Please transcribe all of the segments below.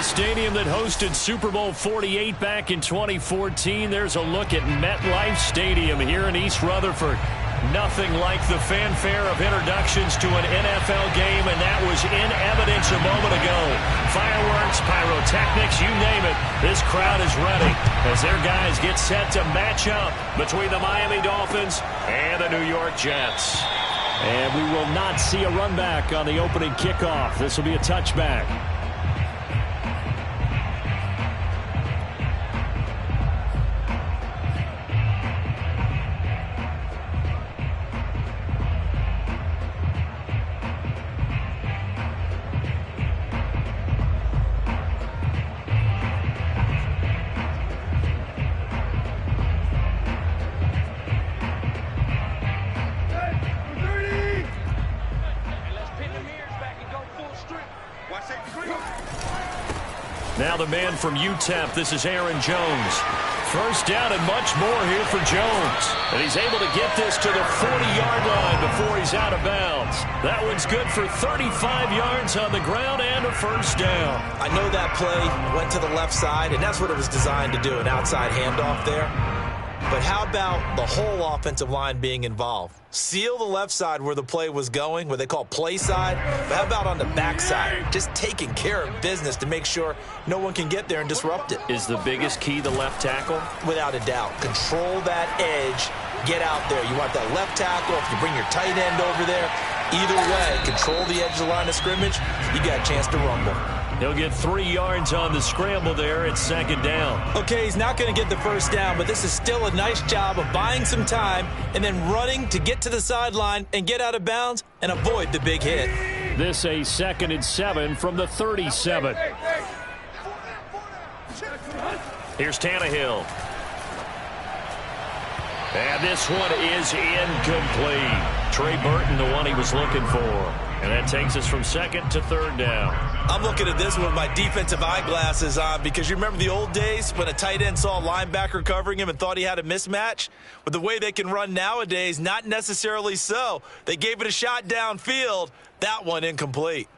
the stadium that hosted Super Bowl 48 back in 2014. There's a look at MetLife Stadium here in East Rutherford. Nothing like the fanfare of introductions to an NFL game, and that was in evidence a moment ago. Fireworks, pyrotechnics, you name it. This crowd is ready as their guys get set to match up between the Miami Dolphins and the New York Jets. And we will not see a run back on the opening kickoff. This will be a touchback. Now the man from UTEP, this is Aaron Jones. First down and much more here for Jones. And he's able to get this to the 40-yard line before he's out of bounds. That one's good for 35 yards on the ground and a first down. I know that play went to the left side, and that's what it was designed to do, an outside handoff there. But how about the whole offensive line being involved? Seal the left side where the play was going, what they call play side. But how about on the back side? Just taking care of business to make sure no one can get there and disrupt it. Is the biggest key the left tackle? Without a doubt. Control that edge. Get out there. You want that left tackle. If you bring your tight end over there, either way, control the edge of the line of scrimmage, you got a chance to rumble. He'll get 3 yards on the scramble there. It's second down. Okay, he's not going to get the first down, but this is still a nice job of buying some time and then running to get to the sideline and get out of bounds and avoid the big hit. This a 2nd and 7 from the 37. Here's Tannehill. And this one is incomplete. Trey Burton, the one he was looking for. And that takes us from 2nd to 3rd down. I'm looking at this with my defensive eyeglasses on because you remember the old days when a tight end saw a linebacker covering him and thought he had a mismatch? With the way they can run nowadays, not necessarily so. They gave it a shot downfield. That one incomplete.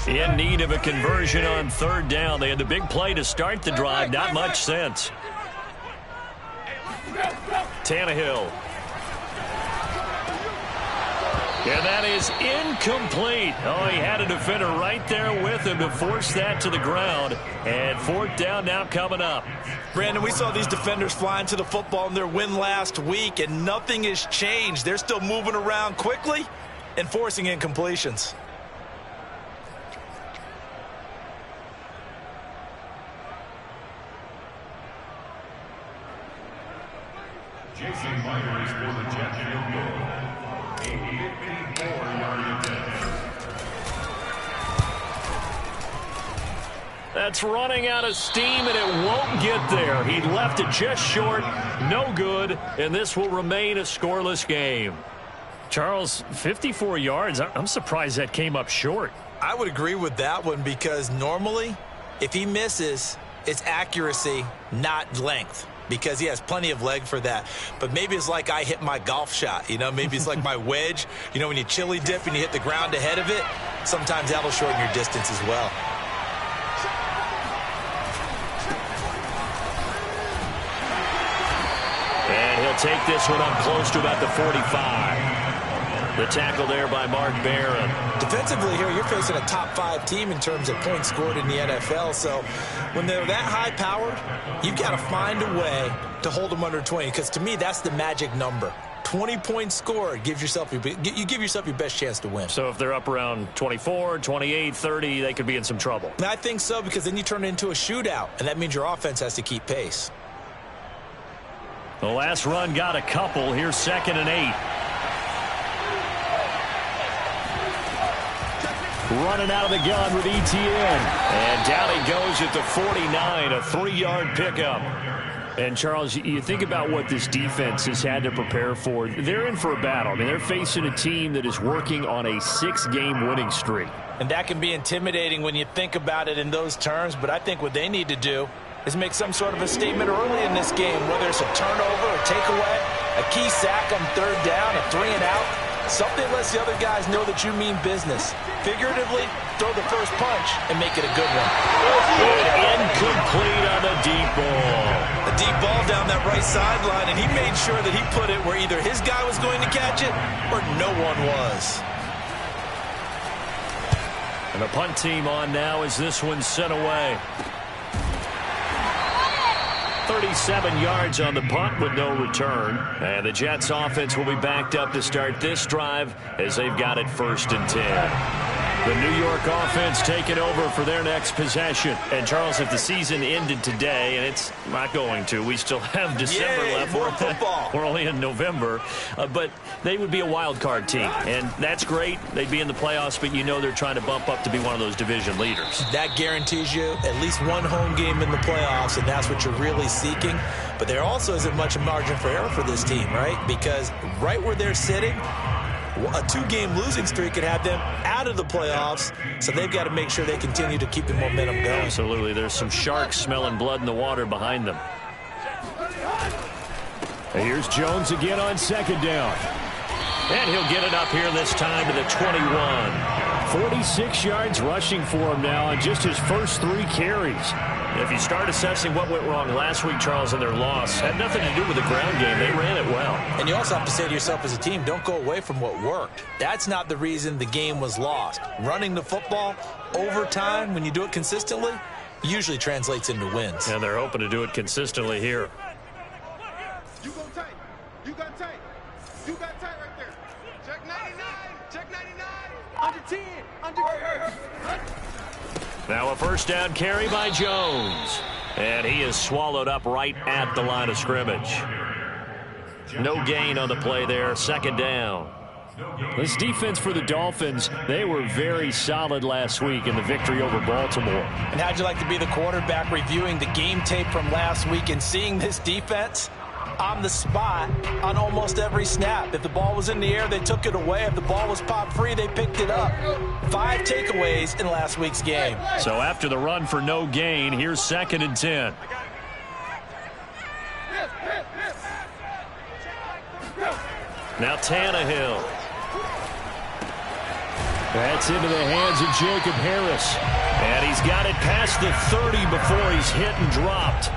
In need of a conversion on 3rd down. They had the big play to start the drive. Not much sense. Tannehill. And that is incomplete. Oh, he had a defender right there with him to force that to the ground. And 4th down now coming up. Brandon, we saw these defenders flying to the football in their win last week, and nothing has changed. They're still moving around quickly and forcing incompletions. Jason Myers for the Jet field goal. A 54-yard attempt. That's running out of steam, and it won't get there. He left it just short, no good, and this will remain a scoreless game. Charles, 54 yards, I'm surprised that came up short. I would agree with that one because normally, if he misses, it's accuracy, not length. Because he has plenty of leg for that. But maybe it's like I hit my golf shot, you know? Maybe it's like my wedge. You know, when you chili dip and you hit the ground ahead of it, sometimes that'll shorten your distance as well. And he'll take this one up close to about the 45. The tackle there by Mark Barron. Defensively here, you're facing a top-5 team in terms of points scored in the NFL. So when they're that high-powered, you've got to find a way to hold them under 20. Because to me, that's the magic number. 20 points scored gives yourself you give yourself your best chance to win. So if they're up around 24, 28, 30, they could be in some trouble. And I think so, because then you turn it into a shootout, and that means your offense has to keep pace. The last run got a couple. Here's 2nd and 8. Running out of the gun with Etienne. And down he goes at the 49, a 3-yard pickup. And, Charles, you think about what this defense has had to prepare for. They're in for a battle. I mean, they're facing a team that is working on a 6-game winning streak. And that can be intimidating when you think about it in those terms. But I think what they need to do is make some sort of a statement early in this game, whether it's a turnover, a takeaway, a key sack on 3rd down, a 3-and-out. Something lets the other guys know that you mean business. Figuratively, throw the first punch and make it a good one. Incomplete on the deep ball. A deep ball down that right sideline, and he made sure that he put it where either his guy was going to catch it or no one was. And the punt team on now as this one's sent away. 37 yards on the punt with no return. And the Jets offense will be backed up to start this drive as they've got it 1st and 10. The New York offense taking over for their next possession. And, Charles, if the season ended today, and it's not going to, we still have December left. More football. We're only in November. But they would be a wild card team. And that's great. They'd be in the playoffs, but you know they're trying to bump up to be one of those division leaders. That guarantees you at least one home game in the playoffs, and that's what you're really seeking. But there also isn't much margin for error for this team, right? Because right where they're sitting, a 2-game losing streak could have them out of the playoffs, so they've got to make sure they continue to keep the momentum going. Absolutely. There's some sharks smelling blood in the water behind them. And here's Jones again on 2nd down. And he'll get it up here this time to the 21. 46 yards rushing for him now on just his first 3 carries. If you start assessing what went wrong last week, Charles, in their loss, had nothing to do with the ground game. They ran it well. And you also have to say to yourself as a team, don't go away from what worked. That's not the reason the game was lost. Running the football over time, when you do it consistently, usually translates into wins. And they're hoping to do it consistently here. You go tight. You got tight. You got tight right there. Check 99. Check 99. Under 10. Under 10. Now a 1st down carry by Jones. And he is swallowed up right at the line of scrimmage. No gain on the play there. 2nd down. This defense for the Dolphins, they were very solid last week in the victory over Baltimore. And how'd you like to be the quarterback reviewing the game tape from last week and seeing this defense on the spot on almost every snap? If the ball was in the air, they took it away. If the ball was popped free, they picked it up. 5 takeaways in last week's game. So after the run for no gain, here's 2nd and 10. Now Tannehill. That's into the hands of Jacob Harris. And he's got it past the 30 before he's hit and dropped.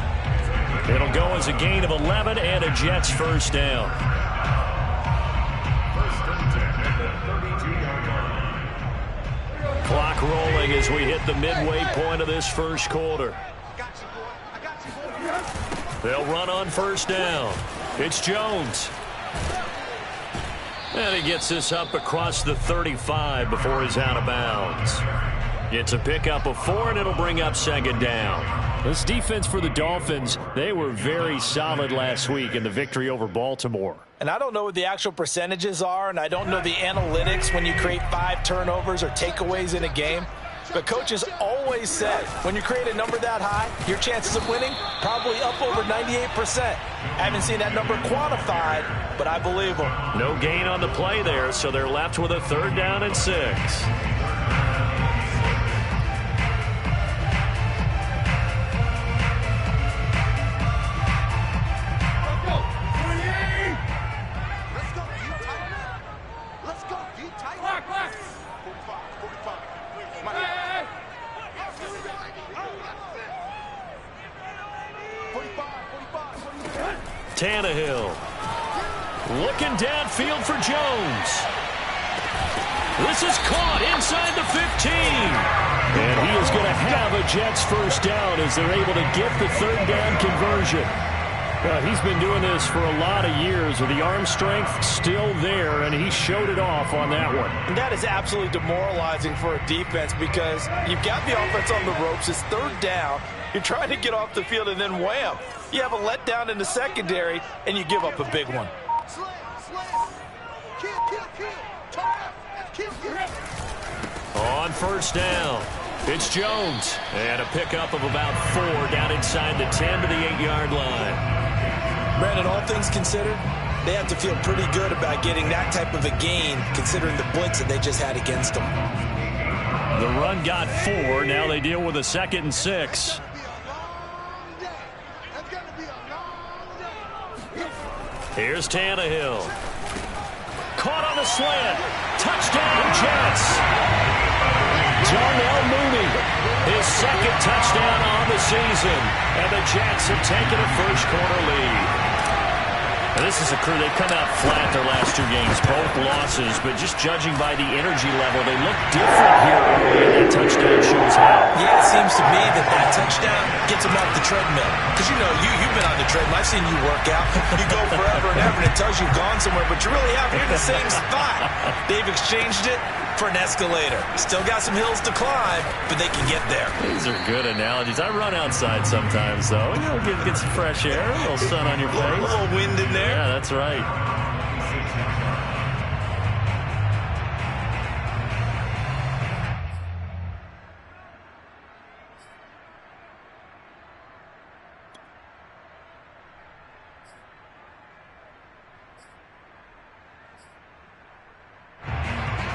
It'll go as a gain of 11 and a Jets 1st down. 1st and 10 at the 32-yard line. Clock rolling as we hit the midway point of this 1st quarter. They'll run on 1st down. It's Jones. And he gets this up across the 35 before he's out of bounds. It's a pickup of 4, and it'll bring up 2nd down. This defense for the Dolphins, they were very solid last week in the victory over Baltimore. And I don't know what the actual percentages are, and I don't know the analytics when you create 5 turnovers or takeaways in a game. But coaches always said, when you create a number that high, your chances of winning probably up over 98%. I haven't seen that number quantified, but I believe them. No gain on the play there, so they're left with a 3rd down and 6. Tannehill looking downfield for Jones. This is caught inside the 15. And he is going to have a Jets 1st down as they're able to get the 3rd down conversion. Well, he's been doing this for a lot of years with the arm strength still there, and he showed it off on that one. And that is absolutely demoralizing for a defense because you've got the offense on the ropes. It's 3rd down. You're trying to get off the field, and then wham, you have a letdown in the secondary, and you give up a big one. On 1st down, it's Jones. And a pickup of about 4 down inside the 10 to the 8-yard line. Brandon, all things considered, they have to feel pretty good about getting that type of a gain considering the blitz that they just had against them. The run got 4. Now they deal with a 2nd and 6. Here's Tannehill. caught on the slant. Touchdown, Jets. Darnell Mooney, his second touchdown on the season. And the Jets have taken a first-quarter lead. Now, this is a crew, they come out flat their last two games, both losses, but just judging by the energy level, they look different here early, and that touchdown shows how. Yeah, it seems to me that touchdown gets them off the treadmill. Because, you know, you've been on the treadmill. I've seen you work out. You go forever and ever, and it tells you you've gone somewhere, but you really haven't. You're in the same spot. They've exchanged it for an escalator. Still got some hills to climb, but they can get there. These are good analogies. I run outside sometimes, though. You know, get some fresh air, a little sun on your face. A little wind in there. Yeah, that's right.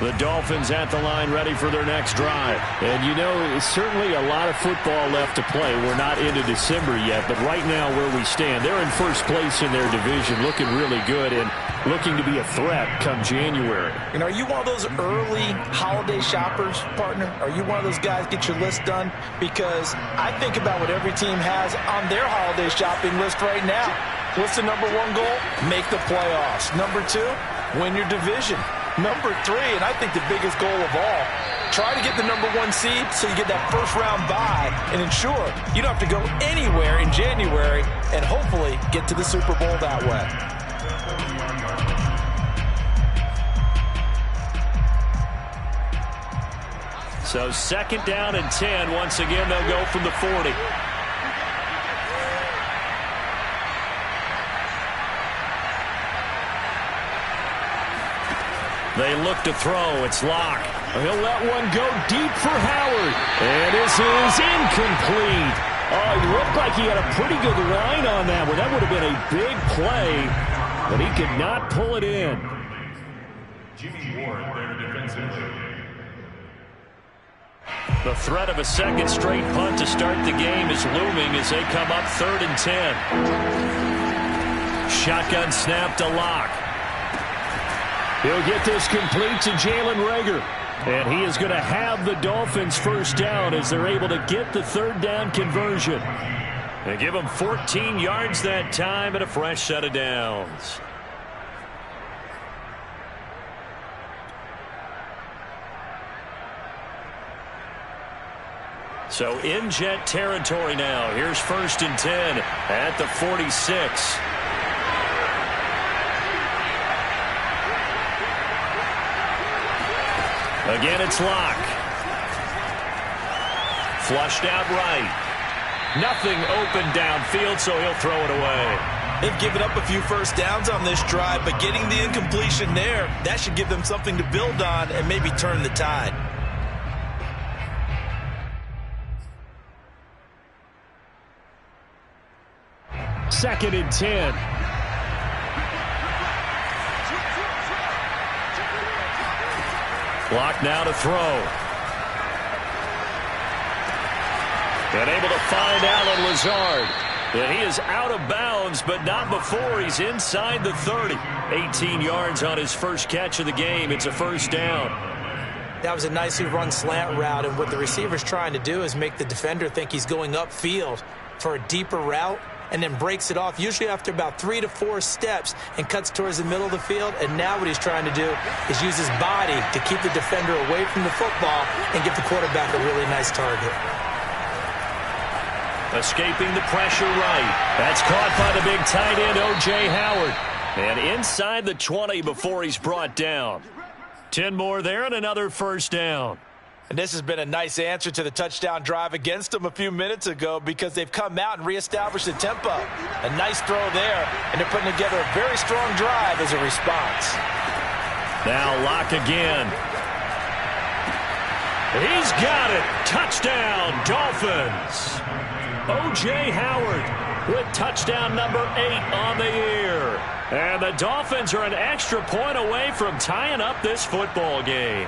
The Dolphins at the line ready for their next drive. And you know, it's certainly a lot of football left to play. We're not into December yet, but right now where we stand, they're in first place in their division, looking really good and looking to be a threat come January. And are you one of those early holiday shoppers, partner? Are you one of those guys get your list done? Because I think about what every team has on their holiday shopping list right now. What's the number one goal? Make the playoffs. Number two, win your division. Number three, and I think the biggest goal of all, try to get the number one seed so you get that first round bye and ensure you don't have to go anywhere in January and hopefully get to the Super Bowl that way. So second down and 10. Once again, they'll go from the 40. They look to throw. It's Locke. He'll let one go deep for Howard. And this is incomplete. Oh, it looked like he had a pretty good line on that one. That would have been a big play, but he could not pull it in. Jimmy Ward there defensively. The threat of a second straight punt to start the game is looming as they come up 3rd and 10. Shotgun snap to Locke. He'll get this complete to Jalen Reagor. And he is going to have the Dolphins first down as they're able to get the third down conversion. They give him 14 yards that time and a fresh set of downs. So in Jet territory now. Here's 1st and 10 at the 46. Again, it's Locke. Flushed out right. Nothing open downfield, so he'll throw it away. They've given up a few first downs on this drive, but getting the incompletion there, that should give them something to build on and maybe turn the tide. Second and 10. Clock now to throw. And able to find Allen Lazard. And he is out of bounds, but not before he's inside the 30. 18 yards on his first catch of the game. It's a first down. That was a nicely run slant route, and what the receiver's trying to do is make the defender think he's going upfield for a deeper route, and then breaks it off, usually after about 3 to 4 steps, and cuts towards the middle of the field. And now what he's trying to do is use his body to keep the defender away from the football and give the quarterback a really nice target. Escaping the pressure right. That's caught by the big tight end, O.J. Howard. And inside the 20 before he's brought down. 10 more there and another first down. And this has been a nice answer to the touchdown drive against them a few minutes ago, because they've come out and reestablished the tempo. A nice throw there, and they're putting together a very strong drive as a response. Now Locke again. He's got it. Touchdown, Dolphins. O.J. Howard with touchdown number 8 on the year. And the Dolphins are an extra point away from tying up this football game.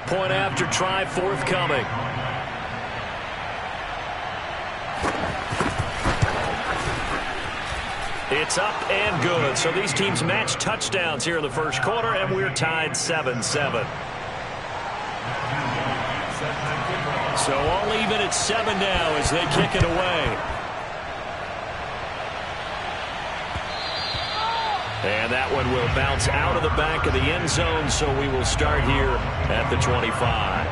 Point after try forthcoming. It's up and good. So these teams match touchdowns here in the first quarter, and we're tied 7-7. So all even at 7 now as they kick it away. And that one will bounce out of the back of the end zone, so we will start here at the 25.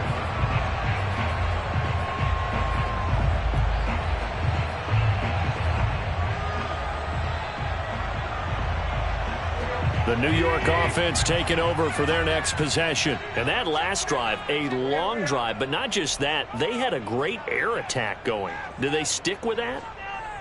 The New York offense taking over for their next possession. And that last drive, a long drive, but not just that. They had a great air attack going. Do they stick with that?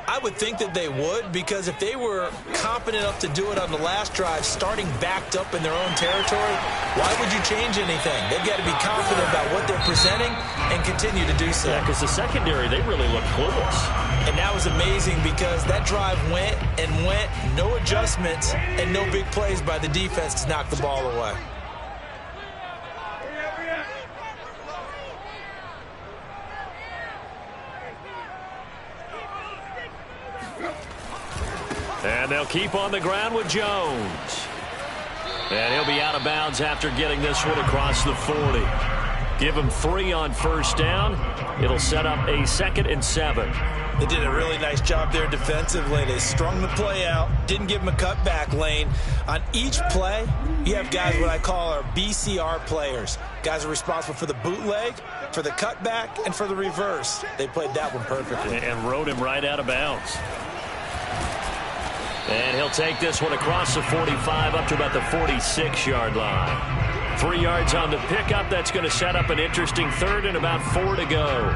I would think that they would, because if they were competent enough to do it on the last drive, starting backed up in their own territory, why would you change anything? They've got to be confident about what they're presenting and continue to do so. Yeah, because the secondary, they really look clueless. And that was amazing because that drive went and went, no adjustments and no big plays by the defense to knock the ball away. And they'll keep on the ground with Jones. And he'll be out of bounds after getting this one across the 40. Give him 3 on first down. It'll set up a 2nd and 7. They did a really nice job there defensively. They strung the play out, didn't give him a cutback lane. On each play, you have guys what I call our BCR players. Guys are responsible for the bootleg, for the cutback, and for the reverse. They played that one perfectly. And rode him right out of bounds. And he'll take this one across the 45 up to about the 46-yard line. 3 yards on the pickup. That's going to set up an interesting 3rd and about 4 to go.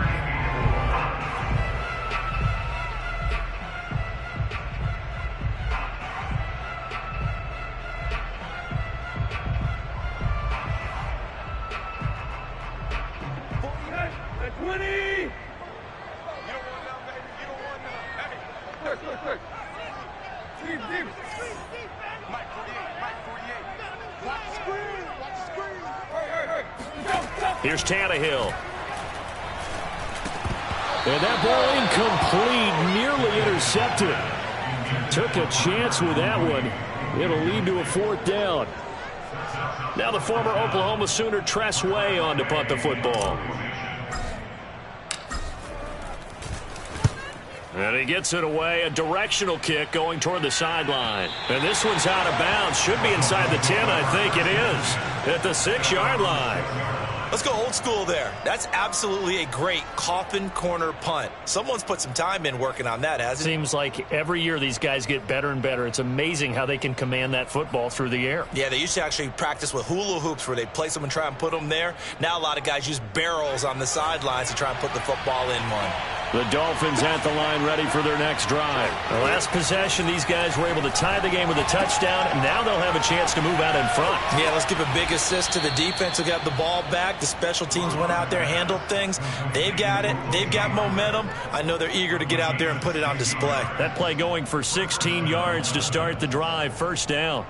Here's Tannehill. And that ball incomplete, nearly intercepted. Took a chance with that one. It'll lead to a 4th down. Now the former Oklahoma Sooner Tress Way on to punt the football. And he gets it away, a directional kick going toward the sideline. And this one's out of bounds. Should be inside the 10, I think it is, at the 6-yard line. Let's go old school there. That's absolutely a great coffin corner punt. Someone's put some time in working on that, hasn't it? Seems like every year these guys get better and better. It's amazing how they can command that football through the air. Yeah, they used to actually practice with hula hoops where they place them and try and put them there. Now a lot of guys use barrels on the sidelines to try and put the football in one. The Dolphins at the line ready for their next drive. The last possession, these guys were able to tie the game with a touchdown, and now they'll have a chance to move out in front. Yeah, let's give a big assist to the defense who got the ball back. The special teams went out there, handled things. They've got it. They've got momentum. I know they're eager to get out there and put it on display. That play going for 16 yards to start the drive. 1st down.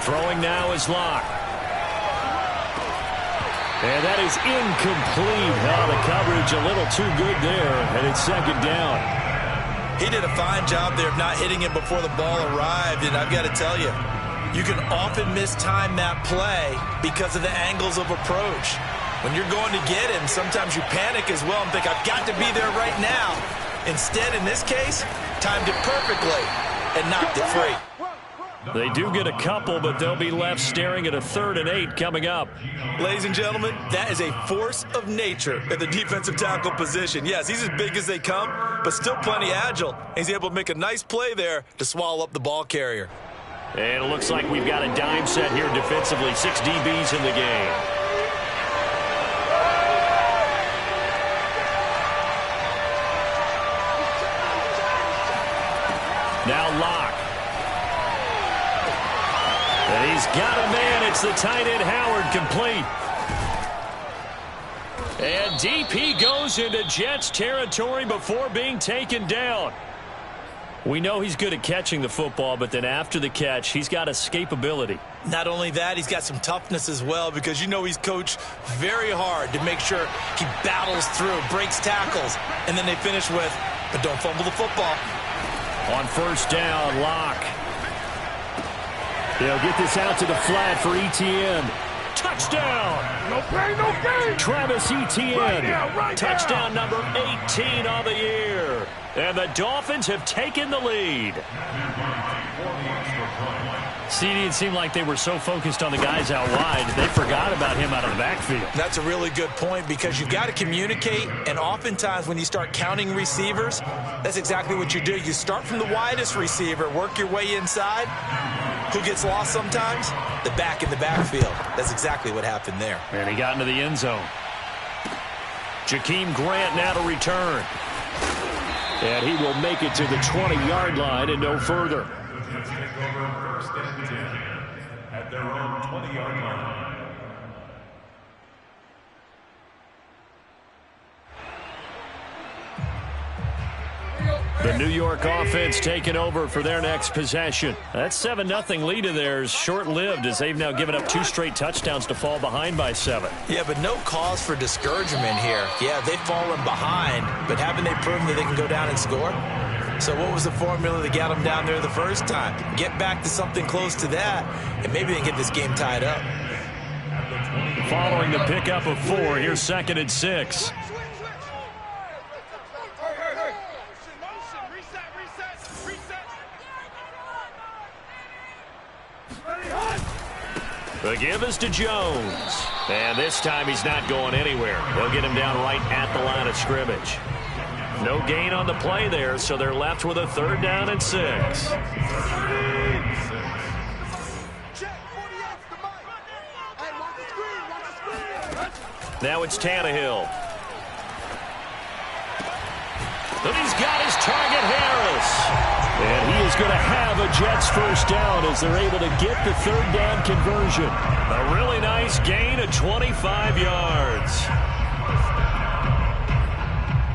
Throwing now is Locke. And that is incomplete. Oh, the coverage a little too good there, and it's 2nd down. He did a fine job there of not hitting him before the ball arrived, and I've got to tell you, you can often mistime that play because of the angles of approach. When you're going to get him, sometimes you panic as well and think, I've got to be there right now. Instead, in this case, timed it perfectly and knocked it free. They do get a couple, but they'll be left staring at a 3rd and 8 coming up. Ladies and gentlemen, that is a force of nature at the defensive tackle position. Yes, he's as big as they come, but still plenty agile. He's able to make a nice play there to swallow up the ball carrier. And it looks like we've got a dime set here defensively. 6 DBs in the game. Now Locke. And he's got a man. It's the tight end Howard, complete. And DP goes into Jets territory before being taken down. We know he's good at catching the football, but then after the catch, he's got escapability. Not only that, he's got some toughness as well, because you know he's coached very hard to make sure he battles through, breaks tackles, and then they finish with, but don't fumble the football. On first down, Locke. He'll get this out to the flat for Etienne. Touchdown! No pain, no gain. Travis Etienne. Right Touchdown number 18 on the year. And the Dolphins have taken the lead. CD, it seemed like they were so focused on the guys out wide, they forgot about him out of the backfield. That's a really good point, because you've got to communicate, and oftentimes when you start counting receivers, that's exactly what you do. You start from the widest receiver, work your way inside. Who gets lost sometimes? The back in the backfield. That's exactly what happened there. And he got into the end zone. Jakeem Grant now to return. And he will make it to the 20-yard line and no further. At their own 20-yard line. The New York offense taking over for their next possession. That 7-0 lead of theirs short-lived, as they've now given up 2 straight touchdowns to fall behind by 7. Yeah, but no cause for discouragement here. Yeah, they've fallen behind, but haven't they proven that they can go down and score? So what was the formula that got them down there the first time? Get back to something close to that, and maybe they can get this game tied up. Following the pickup of 4, here's 2nd and 6. The give is to Jones. And this time he's not going anywhere. They'll get him down right at the line of scrimmage. No gain on the play there, so they're left with a 3rd down and 6. Now it's Tannehill. And he's got his target, Harris. And he is going to have a Jets first down as they're able to get the 3rd down conversion. A really nice gain of 25 yards.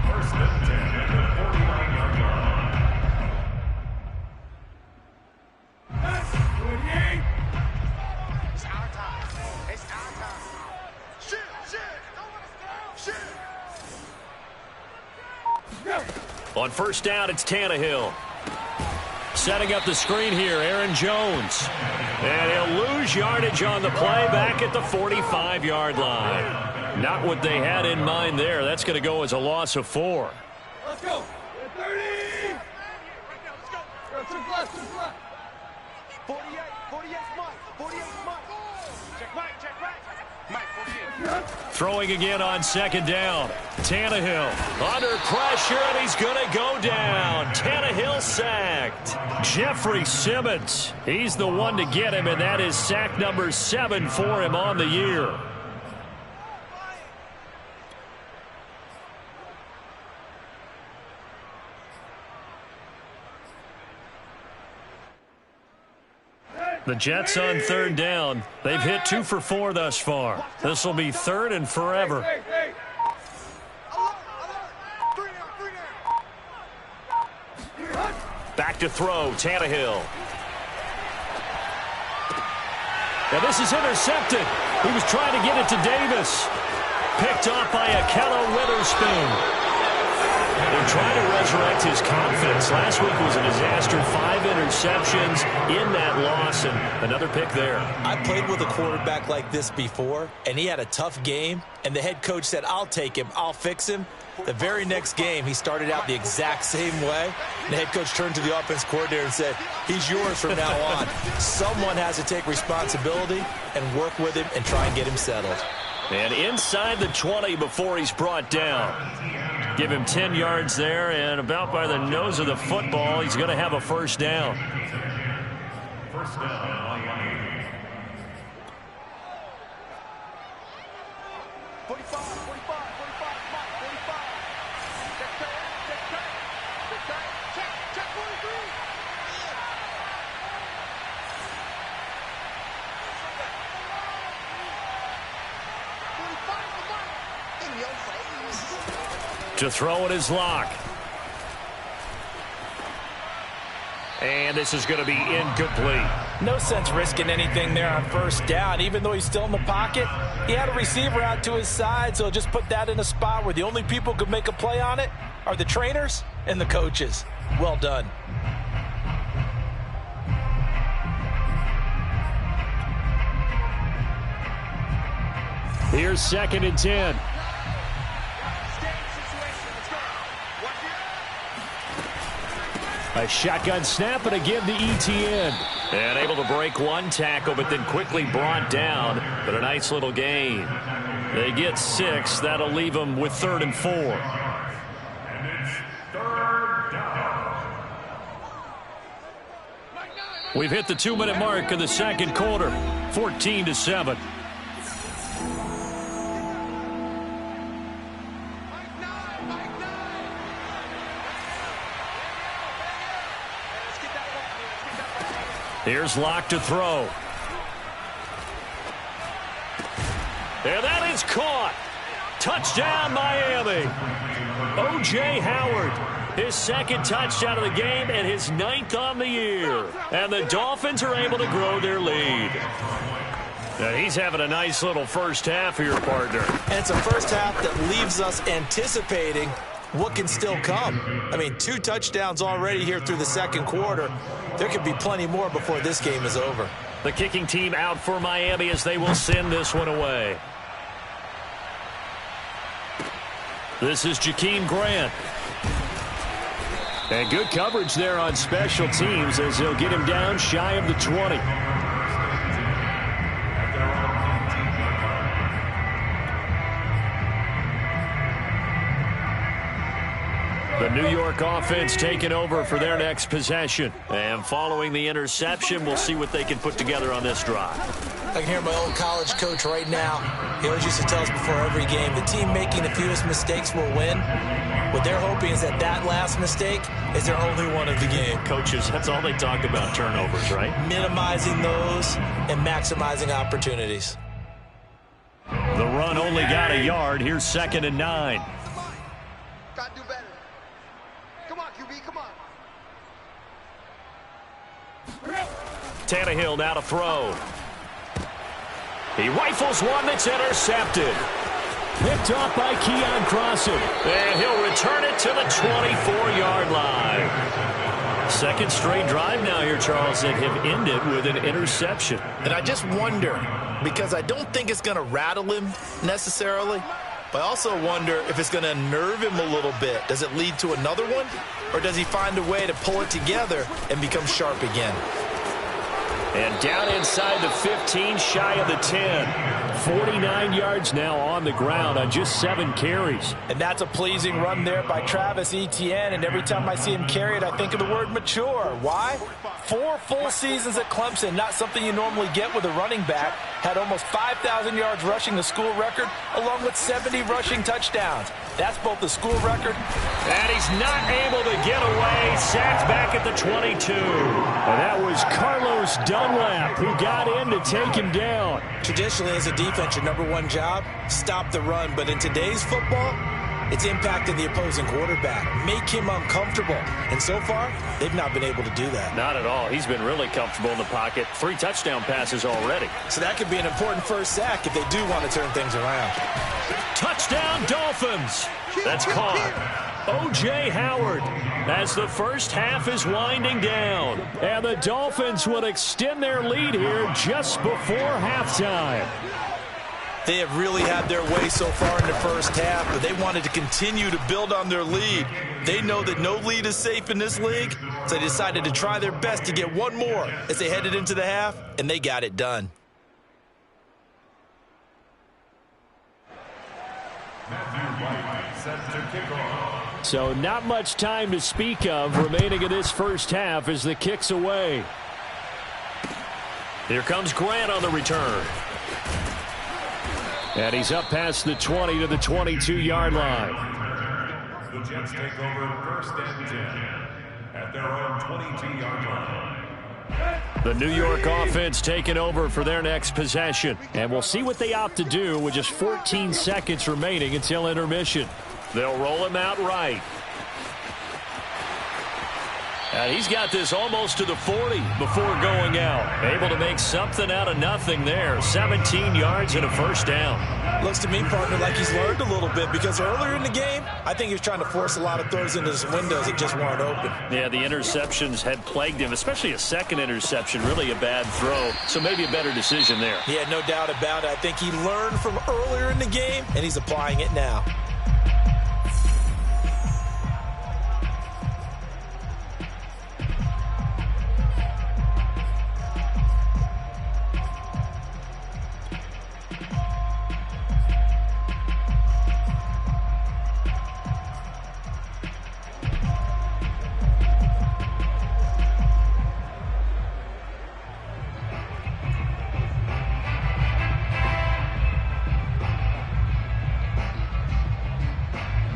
First and 10 at the 49-yard line. It's our time. It's our time. Shit. On first down, it's Tannehill. Setting up the screen here, Aaron Jones. And he'll lose yardage on the play back at the 45-yard line. Not what they had in mind there. That's going to go as a loss of 4. Let's go. 30. Let's go. Two left. 48. 48 Mike. 48 Mike. Check Mike. Mike, 48. Throwing again on 2nd down. Tannehill under pressure, and he's going to go down. Tannehill sacked. Jeffrey Simmons, he's the one to get him, and that is sack number 7 for him on the year. The Jets on 3rd down. They've hit 2 for 4 thus far. This will be 3rd and forever. Back to throw, Tannehill. Now this is intercepted. He was trying to get it to Davis. Picked off by Akello Witherspoon. They're trying to resurrect his confidence. Last week was a disaster. 5 interceptions in that loss, and another pick there. I played with a quarterback like this before, and he had a tough game, and the head coach said, I'll take him, I'll fix him. The very next game, he started out the exact same way. The head coach turned to the offense coordinator and said, he's yours from now on. Someone has to take responsibility and work with him and try and get him settled. And inside the 20 before he's brought down. Give him 10 yards there, and about by the nose of the football, he's going to have a first down. First down, Miami. 45. Check 43. To throw it is Locke. And this is going to be incomplete. No sense risking anything there on first down. Even though he's still in the pocket, he had a receiver out to his side, so just put that in a spot where the only people who could make a play on it are the trainers and the coaches. Well done. Here's 2nd and 10. A shotgun snap, and again to ETN. And able to break one tackle, but then quickly brought down. But a nice little gain. They get 6. That'll leave them with 3rd and 4. And it's 3rd down. We've hit the 2-minute mark of the second quarter. 14-7. Here's Locke to throw. And that is caught. Touchdown, Miami. O.J. Howard, his 2nd touchdown of the game and his 9th on the year. And the Dolphins are able to grow their lead. Now he's having a nice little first half here, partner. And it's a first half that leaves us anticipating what can still come. I mean, 2 touchdowns already here through the second quarter. There could be plenty more before this game is over. The kicking team out for Miami as they will send this one away. This is Jakeem Grant. And good coverage there on special teams as they'll get him down shy of the 20. The New York offense taking over for their next possession. And following the interception, we'll see what they can put together on this drive. I can hear my old college coach right now. He always used to tell us before every game, the team making the fewest mistakes will win. What they're hoping is that last mistake is their only one of the game. Coaches, that's all they talk about, turnovers, right? Minimizing those and maximizing opportunities. The run only got a yard. Here's 2nd and 9. Gotta do better. Come on, QB, come on. Tannehill now to throw. He rifles one that's intercepted. Picked off by Keon Crossen. And he'll return it to the 24-yard line. 2nd straight drive now here, Charles, that have ended with an interception. And I just wonder, because I don't think it's going to rattle him necessarily, but I also wonder if it's going to unnerve him a little bit. Does it lead to another one? Or does he find a way to pull it together and become sharp again? And down inside the 15, shy of the 10. 49 yards now on the ground on just 7 carries. And that's a pleasing run there by Travis Etienne. And every time I see him carry it, I think of the word mature. Why? 4 full seasons at Clemson, not something you normally get with a running back. Had almost 5,000 yards rushing, the school record, along with 70 rushing touchdowns. That's both the school record. And he's not able to get away. Sacked back at the 22. And that was Carlos Dunlap who got in to take him down. Traditionally, as a defense, your #1 job, stop the run. But in today's football, it's impacting the opposing quarterback. Make him uncomfortable. And so far, they've not been able to do that. Not at all. He's been really comfortable in the pocket. 3 touchdown passes already. So that could be an important first sack if they do want to turn things around. Touchdown, Dolphins. That's caught. O.J. Howard as the first half is winding down. And the Dolphins will extend their lead here just before halftime. They have really had their way so far in the first half, but they wanted to continue to build on their lead. They know that no lead is safe in this league, so they decided to try their best to get one more as they headed into the half, and they got it done. Matthew White set to kick off. So not much time to speak of remaining in this first half as the kick's away. Here comes Grant on the return. And he's up past the 20 to the 22-yard line. The Jets take over 1st and 10 at their own 22-yard line. The New York offense taking over for their next possession. And we'll see what they opt to do with just 14 seconds remaining until intermission. They'll roll him out right. And he's got this almost to the 40 before going out. Able to make something out of nothing there. 17 yards and a first down. Looks to me, partner, like he's learned a little bit because earlier in the game, I think he was trying to force a lot of throws into some windows that just weren't open. Yeah, the interceptions had plagued him, especially a second interception. Really a bad throw, so maybe a better decision there. Yeah, no doubt about it. I think he learned from earlier in the game, and he's applying it now.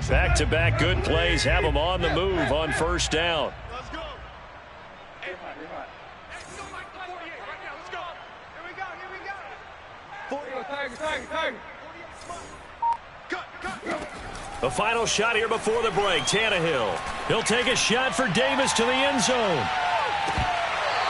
Back-to-back good plays have them on the move on first down. Let's go. Hey, let's go. Here we go. The final shot here before the break. Tannehill. He'll take a shot for Davis to the end zone.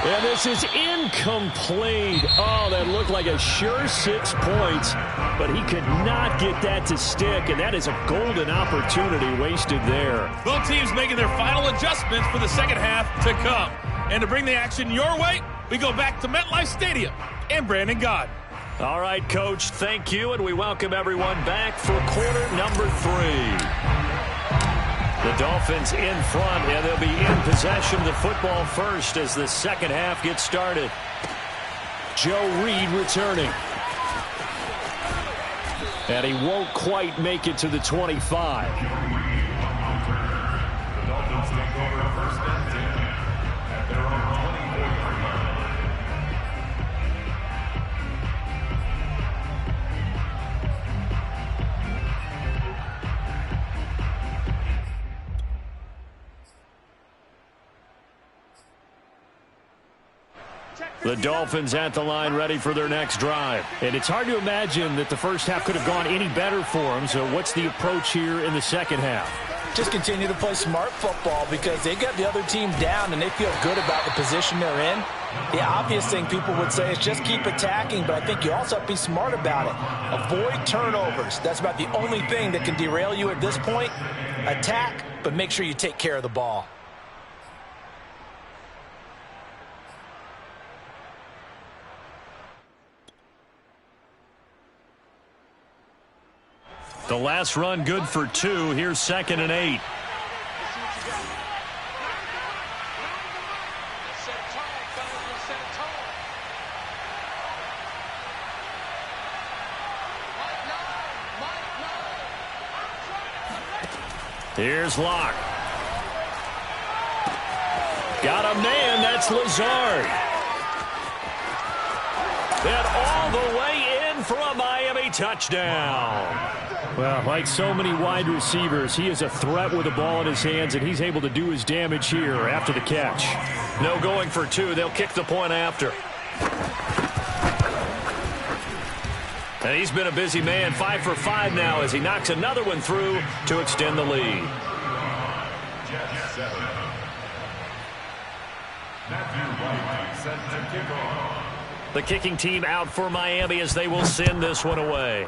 And this is incomplete. Oh, that looked like a sure 6 points, but he could not get that to stick, and that is a golden opportunity wasted there. Both teams making their final adjustments for the second half to come. And to bring the action your way, we go back to MetLife Stadium and Brandon Gaud. All right, Coach, thank you, and we welcome everyone back for quarter number 3. The Dolphins in front, and they'll be in possession of the football first as the second half gets started. Joe Reed returning. And he won't quite make it to the 25. The Dolphins take over first and 10 at their own 24-yard line. The Dolphins at the line ready for their next drive. And it's hard to imagine that the first half could have gone any better for them. So what's the approach here in the second half? Just continue to play smart football because they got the other team down and they feel good about the position they're in. The obvious thing people would say is just keep attacking, but I think you also have to be smart about it. Avoid turnovers. That's about the only thing that can derail you at this point. Attack, but make sure you take care of the ball. The last run good for 2. Here's 2nd and 8. Here's Locke. Got a man. That's Lazard. And all the way in for a Miami touchdown. Well, like so many wide receivers, he is a threat with the ball in his hands, and he's able to do his damage here after the catch. No going for 2. They'll kick the point after. And he's been a busy man. 5 for 5 now as he knocks another one through to extend the lead. Jets 7. Matthew White set to kick off. The kicking team out for Miami as they will send this one away.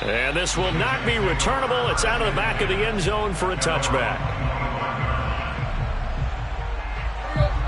And this will not be returnable. It's out of the back of the end zone for a touchback.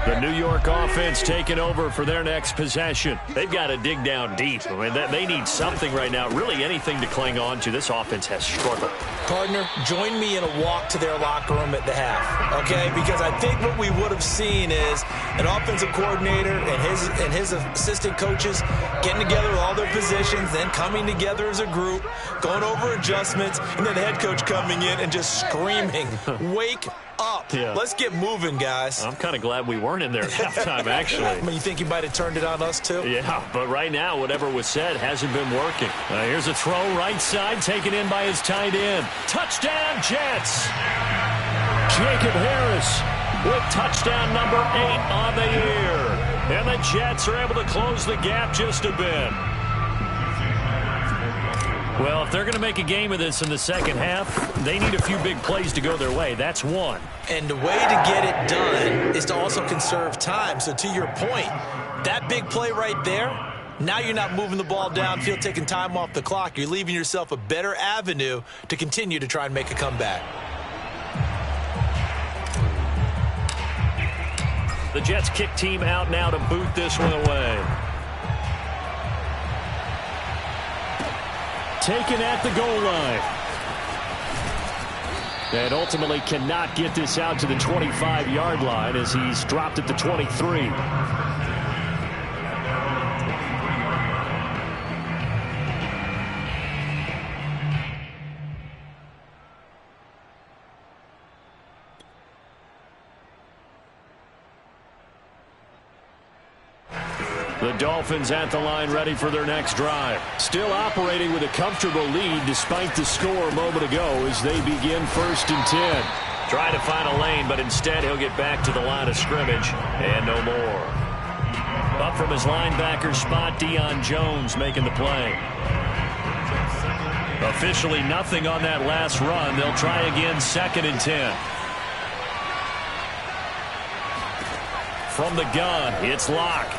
The New York offense taking over for their next possession. They've got to dig down deep. I mean, they need something right now, really anything to cling on to. This offense has struggled. Partner, join me in a walk to their locker room at the half, okay? Because I think what we would have seen is an offensive coordinator and his assistant coaches getting together with all their positions, then coming together as a group, going over adjustments, and then the head coach coming in and just screaming, wake up. Yeah. Let's get moving, guys. I'm kind of glad we weren't in there at halftime, actually. I mean, you think he might have turned it on us, too? Yeah, but right now, whatever was said hasn't been working. Here's a throw right side, taken in by his tight end. Touchdown, Jets! Jacob Harris with touchdown number 8 on the year. And the Jets are able to close the gap just a bit. Well, if they're going to make a game of this in the second half, they need a few big plays to go their way. That's one. And the way to get it done is to also conserve time. So to your point, that big play right there, now you're not moving the ball downfield, taking time off the clock. You're leaving yourself a better avenue to continue to try and make a comeback. The Jets kick team out now to boot this one away. Taken at the goal line. And ultimately cannot get this out to the 25-yard line as he's dropped at the 23. The Dolphins at the line ready for their next drive. Still operating with a comfortable lead despite the score a moment ago as they begin 1st and 10. Trying to find a lane, but instead he'll get back to the line of scrimmage and no more. Up from his linebacker spot, Deion Jones making the play. Officially nothing on that last run. They'll try again 2nd and 10. From the gun, it's Locke.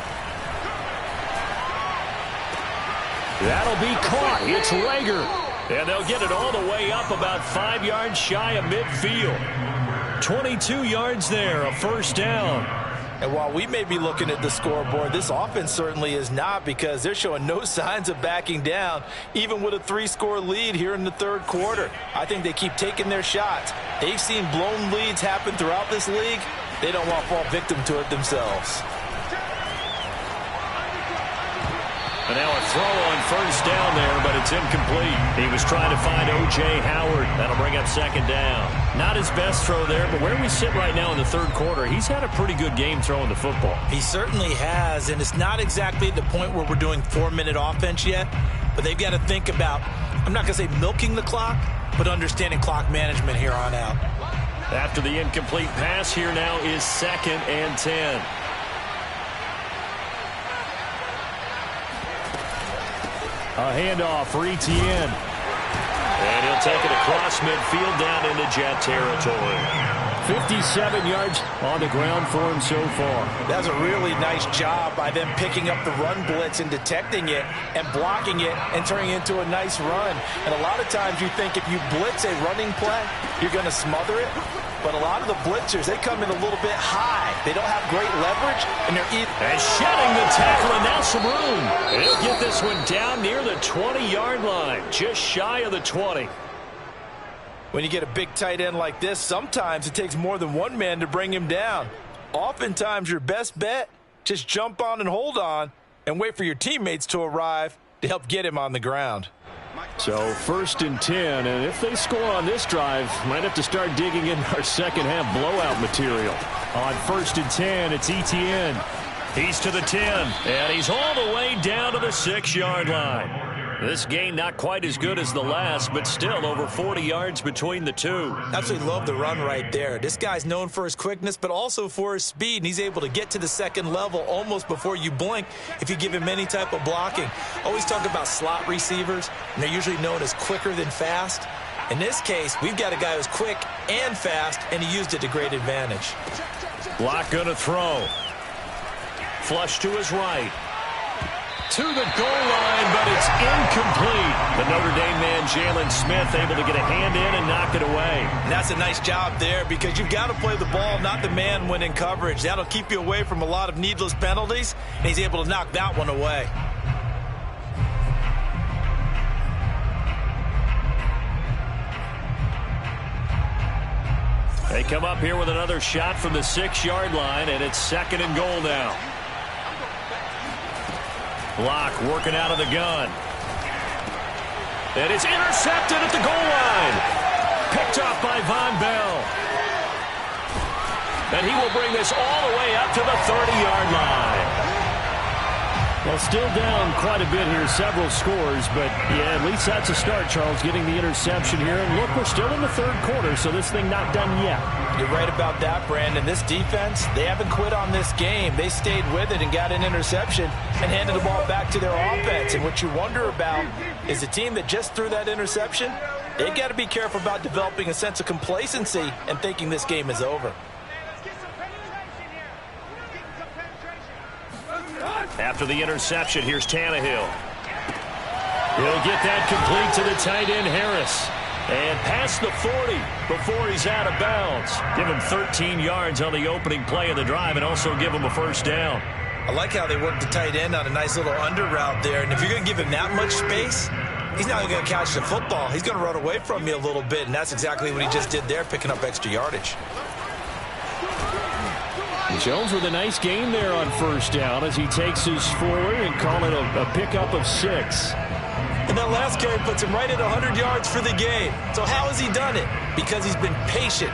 That'll be caught. It's Rager. And they'll get it all the way up about 5 yards shy of midfield. 22 yards there, a 1st down. And while we may be looking at the scoreboard, this offense certainly is not, because they're showing no signs of backing down, even with a 3-score lead here in the 3rd quarter. I think they keep taking their shots. They've seen blown leads happen throughout this league. They don't want to fall victim to it themselves. And now a throw on 1st down there, but it's incomplete. He was trying to find O.J. Howard. That'll bring up 2nd down. Not his best throw there, but where we sit right now in the 3rd quarter, he's had a pretty good game throwing the football. He certainly has, and it's not exactly at the point where we're doing 4-minute offense yet, but they've got to think about, I'm not going to say milking the clock, but understanding clock management here on out. After the incomplete pass, here now is 2nd and 10. A handoff for Etienne. And he'll take it across midfield down into Jet territory. 57 yards on the ground for him so far. That's a really nice job by them picking up the run blitz and detecting it and blocking it and turning it into a nice run. And a lot of times you think if you blitz a running play, you're going to smother it. But a lot of the blitzers, they come in a little bit high. They don't have great leverage, and they're and shedding the tackle, and now some room. And he'll get this one down near the 20-yard line, just shy of the 20. When you get a big tight end like this, sometimes it takes more than one man to bring him down. Oftentimes, your best bet, just jump on and hold on and wait for your teammates to arrive to help get him on the ground. So 1st and 10, and if they score on this drive, might have to start digging in our second half blowout material. On 1st and 10, it's Etienne. He's to the 10, and he's all the way down to the 6-yard line. This game not quite as good as the last, but still over 40 yards between the two. Absolutely love the run right there. This guy's known for his quickness, but also for his speed, and he's able to get to the 2nd level almost before you blink if you give him any type of blocking. Always talk about slot receivers, and they're usually known as quicker than fast. In this case, we've got a guy who's quick and fast, and he used it to great advantage. Block gonna throw. Flush to his right. To the goal line, but it's incomplete. The Notre Dame man, Jalen Smith, able to get a hand in and knock it away. And that's a nice job there, because you've got to play the ball, not the man when in coverage. That'll keep you away from a lot of needless penalties, and he's able to knock that one away. They come up here with another shot from the 6-yard line, and it's 2nd and goal now. Locke working out of the gun. And it's intercepted at the goal line. Picked off by Von Bell. And he will bring this all the way up to the 30-yard line. Well, still down quite a bit here, several scores, but yeah, at least that's a start, Charles, getting the interception here. And look, we're still in the third quarter, so this thing not done yet. You're right about that, Brandon. This defense, they haven't quit on this game. They stayed with it and got an interception and handed the ball back to their offense. And what you wonder about is the team that just threw that interception, they've got to be careful about developing a sense of complacency and thinking this game is over. After the interception, here's Tannehill. He'll get that complete to the tight end, Harris. And past the 40 before he's out of bounds. Give him 13 yards on the opening play of the drive and also give him a first down. I like how they work the tight end on a nice little under route there. And if you're going to give him that much space, he's not going to catch the football. He's going to run away from you a little bit, and that's exactly what he just did there, picking up extra yardage. Jones with a nice gain there on first down as he takes his forward and call it a pickup of 6. And that last carry puts him right at 100 yards for the game. So how has he done it? Because he's been patient,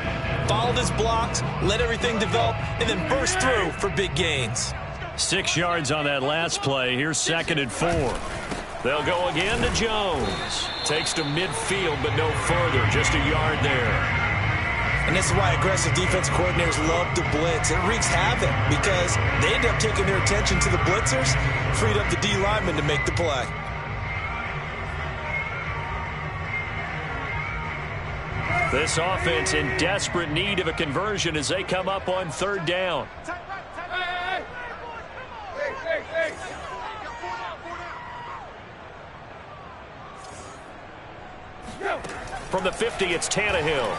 followed his blocks, let everything develop, and then burst through for big gains. 6 yards on that last play. Here's 2nd and 4. They'll go again to Jones. Takes to midfield, but no further. Just a yard there. And this is why aggressive defense coordinators love to blitz. It wreaks havoc because they end up taking their attention to the blitzers, freed up the D lineman to make the play. This offense in desperate need of a conversion as they come up on 3rd down. From the 50, it's Tannehill.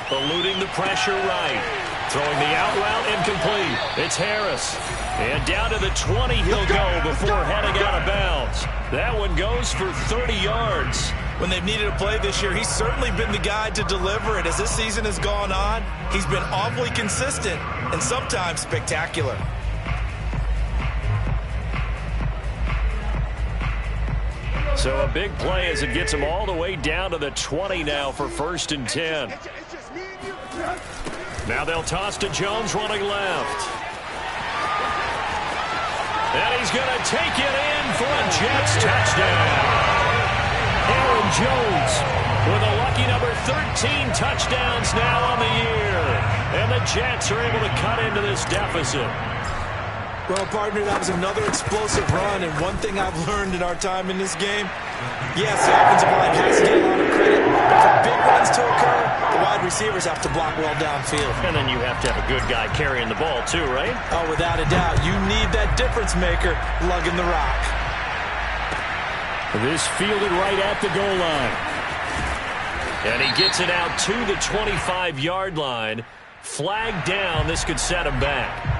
Eluding the pressure right. Throwing the out route incomplete. It's Harris. And down to the 20 he'll go before heading out of bounds. That one goes for 30 yards. When they've needed a play this year, he's certainly been the guy to deliver it. As this season has gone on, he's been awfully consistent and sometimes spectacular. So a big play as it gets him all the way down to the 20 now for 1st and 10. Now they'll toss to Jones running left. And he's going to take it in for a Jets touchdown. Aaron Jones with a lucky number 13 touchdowns now on the year. And the Jets are able to cut into this deficit. Well, partner, that was another explosive run, and one thing I've learned in our time in this game, yes, the offensive line has to get a lot of credit, but for big runs to occur, the wide receivers have to block well downfield. And then you have to have a good guy carrying the ball too, right? Oh, without a doubt. You need that difference maker lugging the rock. This fielded right at the goal line. And he gets it out to the 25-yard line. Flag down. This could set him back.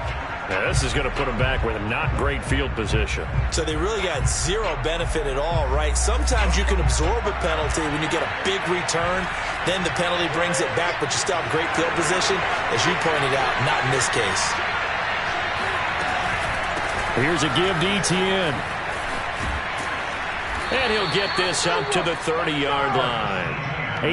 Now, this is going to put him back with not great field position. So they really got zero benefit at all, right? Sometimes you can absorb a penalty when you get a big return. Then the penalty brings it back, but you still have great field position. As you pointed out, not in this case. Here's a give to Etienne. And he'll get this up to the 30-yard line.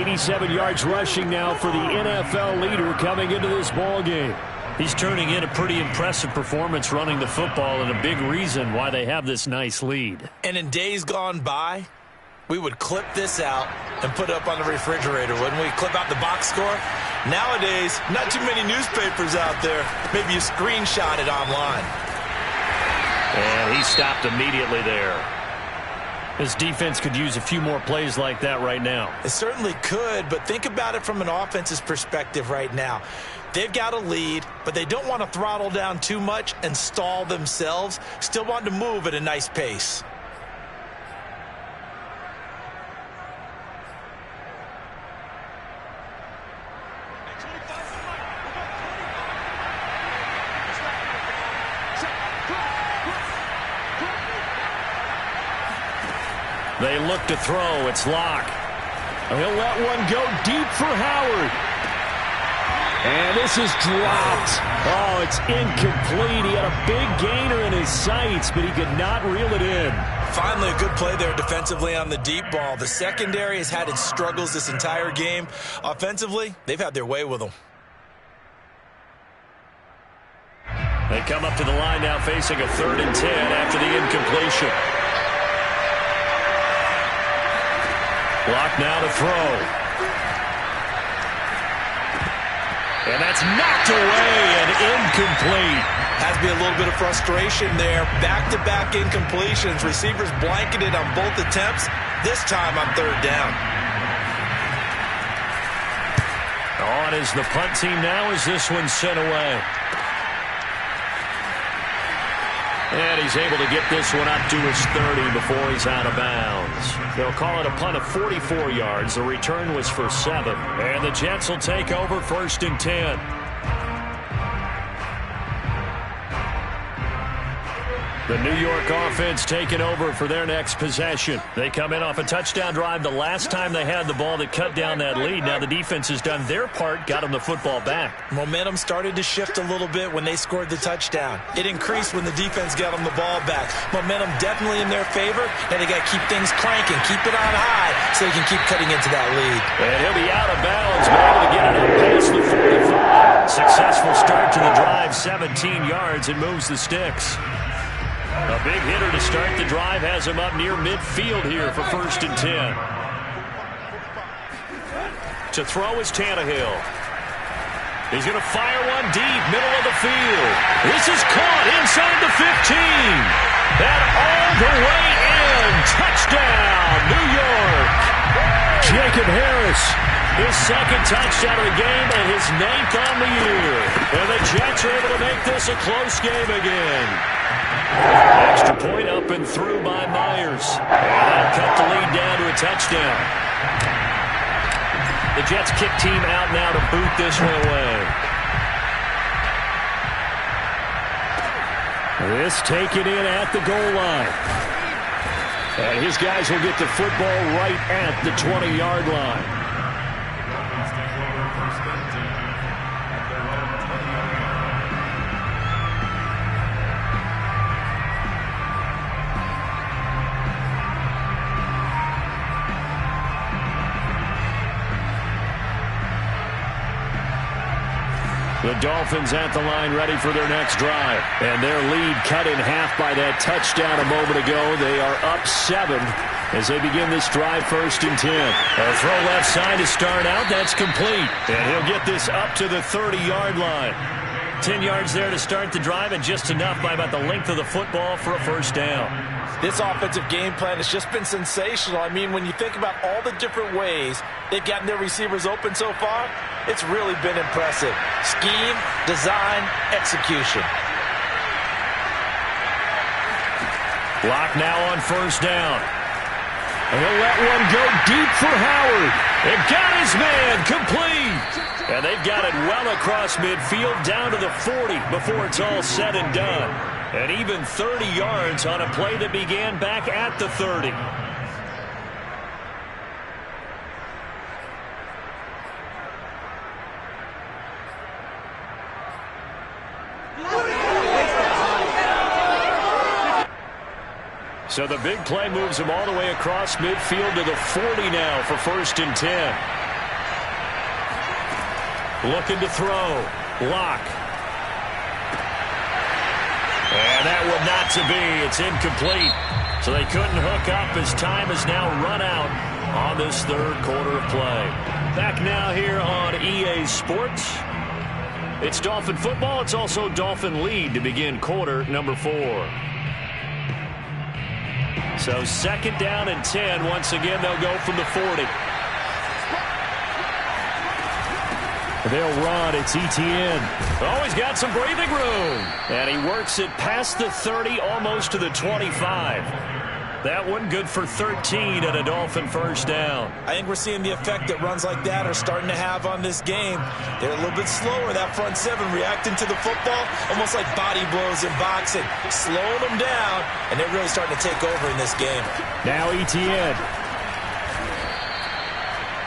87 yards rushing now for the NFL leader coming into this ball game. He's turning in a pretty impressive performance running the football and a big reason why they have this nice lead. And in days gone by, we would clip this out and put it up on the refrigerator, wouldn't we? Clip out the box score. Nowadays, not too many newspapers out there. Maybe you screenshot it online. And he stopped immediately there. His defense could use a few more plays like that right now. It certainly could, but think about it from an offense's perspective right now. They've got a lead, but they don't want to throttle down too much and stall themselves. Still want to move at a nice pace. They look to throw. It's Locke. He'll let one go deep for Howard. And this is dropped. Oh, it's incomplete. He had a big gainer in his sights, but he could not reel it in. Finally, a good play there defensively on the deep ball. The secondary has had its struggles this entire game. Offensively, they've had their way with them. They come up to the line now facing a 3rd and 10 after the incompletion. Block now to throw. And that's knocked away and incomplete. Has to be a little bit of frustration there. Back-to-back incompletions. Receivers blanketed on both attempts. This time on 3rd down. On is the punt team now as this one's sent away. And he's able to get this one up to his 30 before he's out of bounds. They'll call it a punt of 44 yards. The return was for 7. And the Jets will take over 1st and 10. The New York offense taking over for their next possession. They come in off a touchdown drive the last time they had the ball that cut down that lead. Now the defense has done their part, got them the football back. Momentum started to shift a little bit when they scored the touchdown. It increased when the defense got them the ball back. Momentum definitely in their favor, and they got to keep things cranking, keep it on high so they can keep cutting into that lead. And he'll be out of bounds, but able to get it up past the 45. Successful start to the drive, 17 yards, and moves the sticks. A big hitter to start the drive has him up near midfield here for 1st and 10. To throw is Tannehill. He's going to fire one deep, middle of the field. This is caught inside the 15. And all the way in. Touchdown, New York. Jacob Harris, his 2nd touchdown of the game and his 9th on the year. And the Jets are able to make this a close game again. Extra point up and through by Myers. And that cut the lead down to a touchdown. The Jets kick team out now to boot this one away. This taken in at the goal line. And his guys will get the football right at the 20-yard line. The Dolphins at the line ready for their next drive. And their lead cut in half by that touchdown a moment ago. They are up 7 as they begin this drive 1st and 10. A throw left side to start out. That's complete. And he'll get this up to the 30-yard line. 10 yards there to start the drive and just enough by about the length of the football for a 1st down. This offensive game plan has just been sensational. I mean, when you think about all the different ways they've gotten their receivers open so far, it's really been impressive. Scheme, design, execution. Block now on 1st down. And he'll let one go deep for Howard. And got his man complete. And they've got it well across midfield down to the 40 before it's all said and done. And even 30 yards on a play that began back at the 30. So the big play moves him all the way across midfield to the 40 now for 1st and 10. Looking to throw. Lock. And that one not to be. It's incomplete. So they couldn't hook up as time has now run out on this 3rd quarter of play. Back now here on EA Sports. It's Dolphin football. It's also Dolphin lead to begin quarter number 4. So 2nd down and 10. Once again, they'll go from the 40. They'll run. It's Etienne. Oh, he's got some breathing room. And he works it past the 30, almost to the 25. That one good for 13 and a Dolphin 1st down. I think we're seeing the effect that runs like that are starting to have on this game. They're a little bit slower, that front 7, reacting to the football, almost like body blows in boxing, slowing them down, and they're really starting to take over in this game. Now Etienne.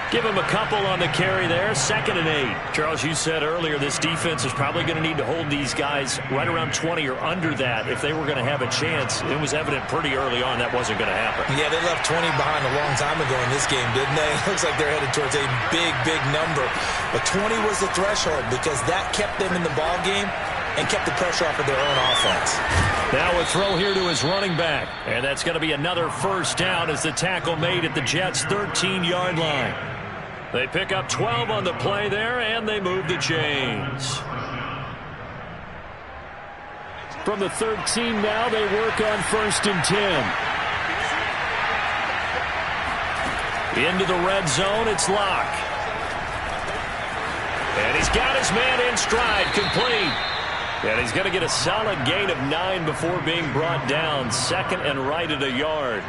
Give him a couple on the carry there. 2nd and 8. Charles, you said earlier this defense is probably going to need to hold these guys right around 20 or under that if they were going to have a chance. It was evident pretty early on that wasn't going to happen. Yeah, they left 20 behind a long time ago in this game, didn't they? It looks like they're headed towards a big, big number. But 20 was the threshold because that kept them in the ball game and kept the pressure off of their own offense. Now a throw here to his running back. And that's going to be another first down as the tackle made at the Jets' 13-yard line. They pick up 12 on the play there, and they move the chains. From the 13 now, they work on 1st and 10. Into the red zone, it's Locke. And he's got his man in stride, complete. And he's going to get a solid gain of 9 before being brought down. 2nd and right at a yard.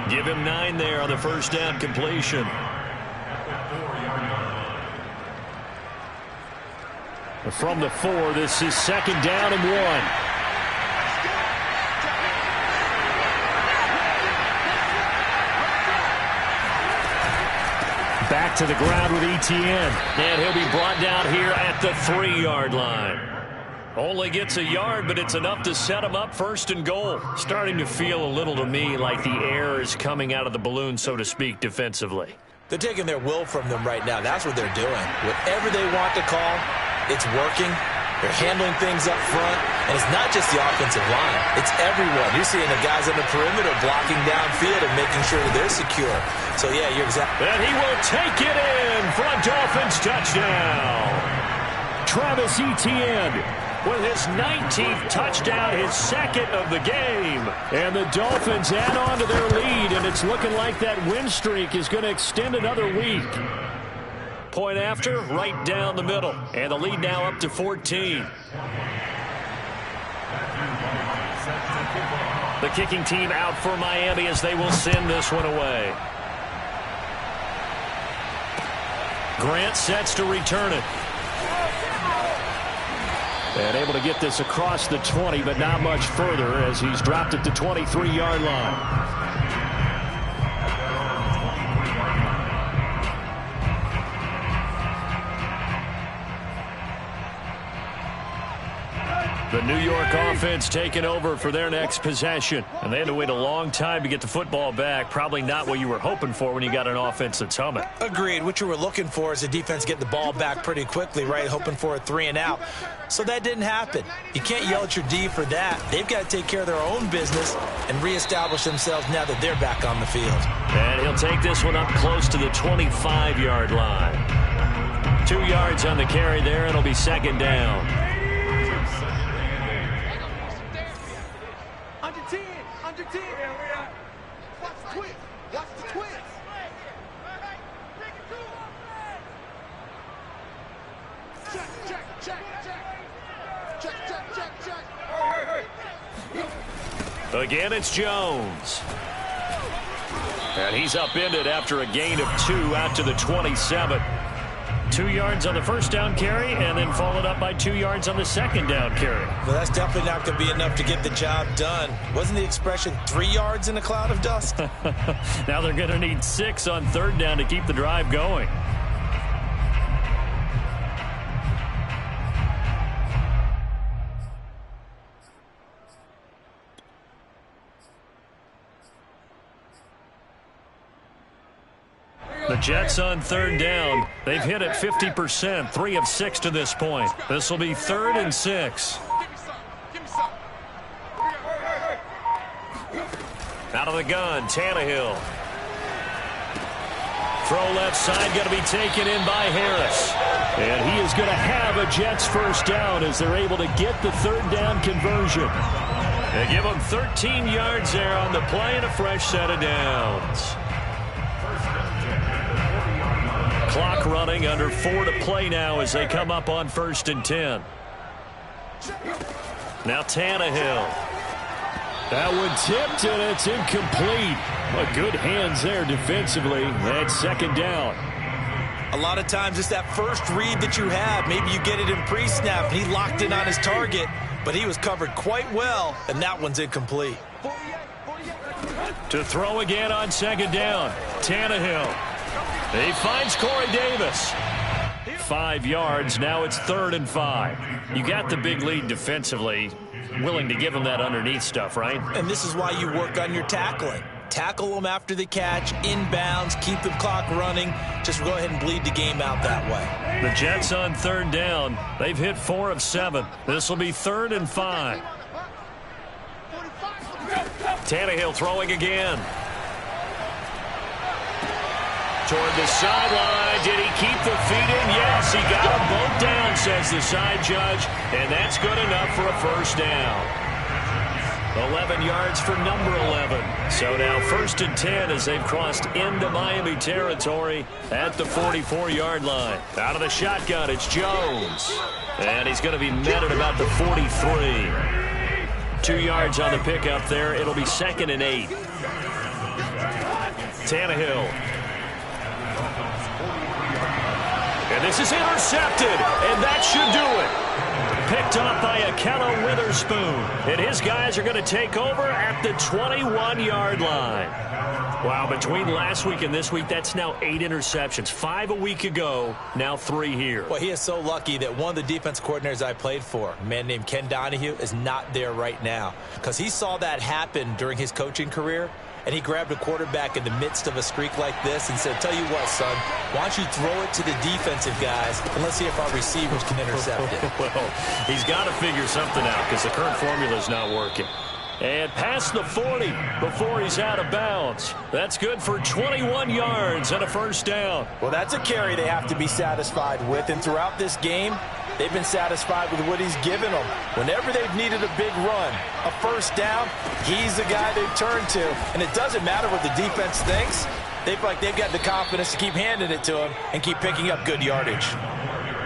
Give him 9 there on the first down completion. From the 4, this is 2nd down and 1. Back to the ground with Etienne. And he'll be brought down here at the 3-yard line. Only gets a yard, but it's enough to set him up 1st and goal. Starting to feel a little to me like the air is coming out of the balloon, so to speak, defensively. They're taking their will from them right now. That's what they're doing. Whatever they want to call, it's working. They're handling things up front. And it's not just the offensive line. It's everyone. You're seeing the guys on the perimeter blocking downfield and making sure that they're secure. So, yeah, you're exactly. And he will take it in for a Dolphins touchdown. Travis Etienne with his 19th touchdown, his 2nd of the game. And the Dolphins add on to their lead, and it's looking like that win streak is going to extend another week. Point after, right down the middle. And the lead now up to 14. The kicking team out for Miami as they will send this one away. Grant sets to return it. And able to get this across the 20, but not much further as he's dropped it to 23-yard line. The New York offense taking over for their next possession. And they had to wait a long time to get the football back. Probably not what you were hoping for when you got an offense that's humming. Agreed. What you were looking for is the defense getting the ball back pretty quickly, right? Hoping for a 3 and out. So that didn't happen. You can't yell at your D for that. They've got to take care of their own business and reestablish themselves now that they're back on the field. And he'll take this one up close to the 25-yard line. 2 yards on the carry there. It'll be 2nd down. Under 10. Watch the twist. Watch the twist. Check, check, check, check. Check, check, check, check. Again, it's Jones. And he's upended after a gain of 2 out to the 27. 2 yards on the first down carry, and then followed up by 2 yards on the second down carry. Well, that's definitely not going to be enough to get the job done. Wasn't the expression 3 yards in a cloud of dust? Now they're going to need 6 on third down to keep the drive going. The Jets on third down. They've hit it 50%, 3 of 6 to this point. This will be 3rd and 6. Out of the gun, Tannehill. Throw left side, going to be taken in by Harris. And he is going to have a Jets first down as they're able to get the third down conversion. They give them 13 yards there on the play and a fresh set of downs. Clock running, under 4 to play now as they come up on 1st and 10. Now Tannehill. That one tipped, and it's incomplete. But good hands there defensively. And 2nd down. A lot of times it's that first read that you have. Maybe you get it in pre-snap, and he locked in on his target, but he was covered quite well, and that one's incomplete. To throw again on 2nd down. Tannehill. He finds Corey Davis. 5 yards. Now it's 3rd and 5. You got the big lead defensively. Willing to give him that underneath stuff, right? And this is why you work on your tackling. Tackle them after the catch, inbounds, keep the clock running. Just go ahead and bleed the game out that way. The Jets on third down. They've hit 4 of 7. This will be 3rd and 5. Tannehill throwing again. Toward the sideline. Did he keep the feet in? Yes, he got them both down, says the side judge. And that's good enough for a first down. 11 yards for number 11. So now 1st and 10 as they've crossed into Miami territory at the 44-yard line. Out of the shotgun, it's Jones. And he's going to be met at about the 43. 2 yards on the pickup there. It'll be 2nd and 8. Tannehill. And this is intercepted. And that should do it. Picked up by Akello Witherspoon. And his guys are going to take over at the 21-yard line. Wow, between last week and this week, that's now 8 interceptions. 5 a week ago, now 3 here. Well, he is so lucky that one of the defense coordinators I played for, a man named Ken Donahue, is not there right now. Because he saw that happen during his coaching career. And he grabbed a quarterback in the midst of a streak like this and said, tell you what, son, why don't you throw it to the defensive guys and let's see if our receivers can intercept it. Well, he's got to figure something out because the current formula is not working. And past the 40 before he's out of bounds. That's good for 21 yards and a first down. Well, that's a carry they have to be satisfied with. And throughout this game, they've been satisfied with what he's given them. Whenever they've needed a big run, a first down, he's the guy they've turned to. And it doesn't matter what the defense thinks. They feel like they've got the confidence to keep handing it to him and keep picking up good yardage.